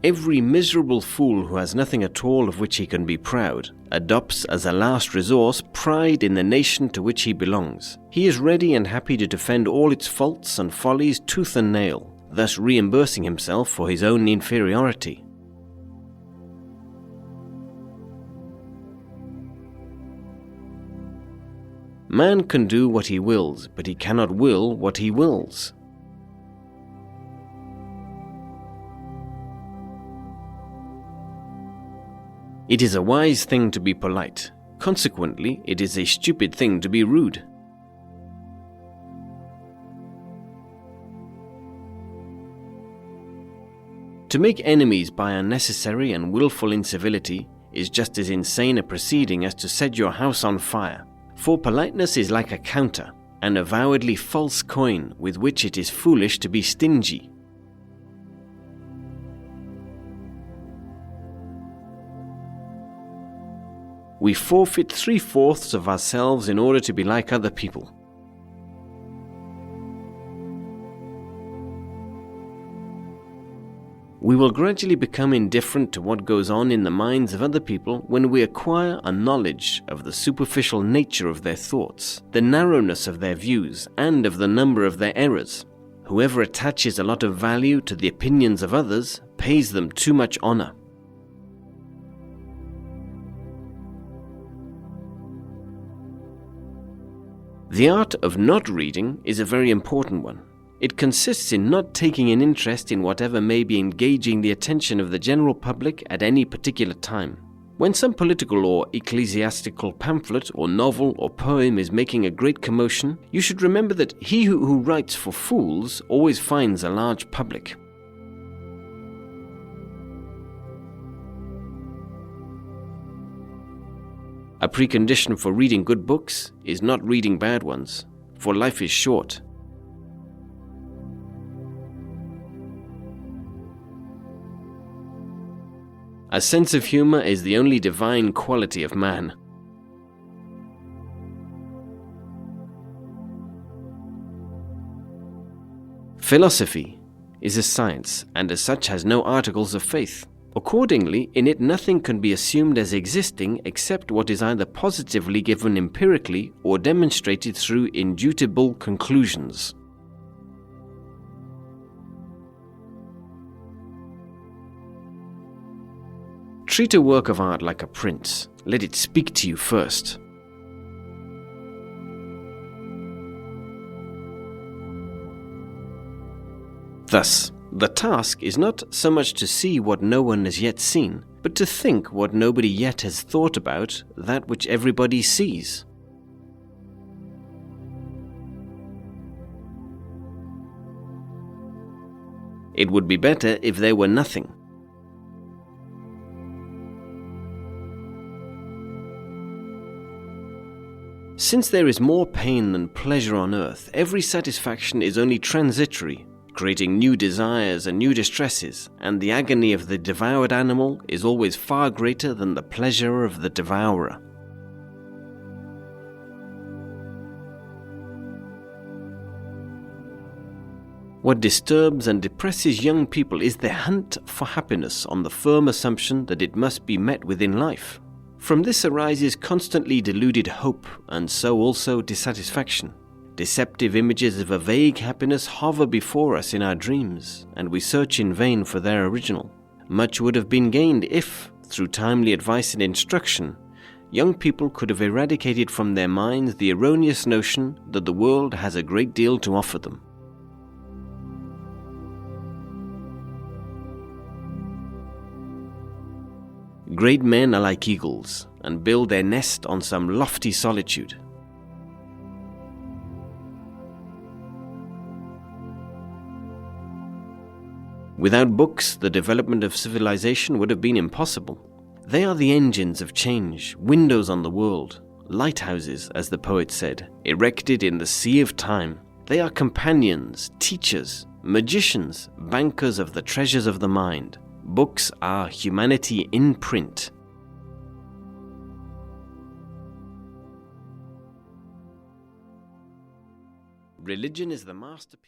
Every miserable fool who has nothing at all of which he can be proud adopts as a last resource pride in the nation to which he belongs. He is ready and happy to defend all its faults and follies tooth and nail, thus reimbursing himself for his own inferiority. Man can do what he wills, but he cannot will what he wills. It is a wise thing to be polite. Consequently, it is a stupid thing to be rude. To make enemies by unnecessary and willful incivility is just as insane a proceeding as to set your house on fire, for politeness is like a counter, an avowedly false coin with which it is foolish to be stingy. We forfeit 3/4 of ourselves in order to be like other people. We will gradually become indifferent to what goes on in the minds of other people when we acquire a knowledge of the superficial nature of their thoughts, the narrowness of their views, and of the number of their errors. Whoever attaches a lot of value to the opinions of others pays them too much honor. The art of not reading is a very important one. It consists in not taking an interest in whatever may be engaging the attention of the general public at any particular time. When some political or ecclesiastical pamphlet or novel or poem is making a great commotion, you should remember that he who writes for fools always finds a large public. A precondition for reading good books is not reading bad ones, for life is short. A sense of humor is the only divine quality of man. Philosophy is a science, and as such has no articles of faith. Accordingly, in it nothing can be assumed as existing except what is either positively given empirically or demonstrated through indubitable conclusions. Treat a work of art like a prince. Let it speak to you first. Thus, the task is not so much to see what no one has yet seen, but to think what nobody yet has thought about that which everybody sees. It would be better if there were nothing. Since there is more pain than pleasure on earth, every satisfaction is only transitory, creating new desires and new distresses, and the agony of the devoured animal is always far greater than the pleasure of the devourer. What disturbs and depresses young people is their hunt for happiness on the firm assumption that it must be met with in life. From this arises constantly deluded hope, and so also dissatisfaction. Deceptive images of a vague happiness hover before us in our dreams, and we search in vain for their original. Much would have been gained if, through timely advice and instruction, young people could have eradicated from their minds the erroneous notion that the world has a great deal to offer them. Great men are like eagles, and build their nest on some lofty solitude. Without books, the development of civilization would have been impossible. They are the engines of change, windows on the world, lighthouses, as the poet said, erected in the sea of time. They are companions, teachers, magicians, bankers of the treasures of the mind. Books are humanity in print. Religion is the masterpiece.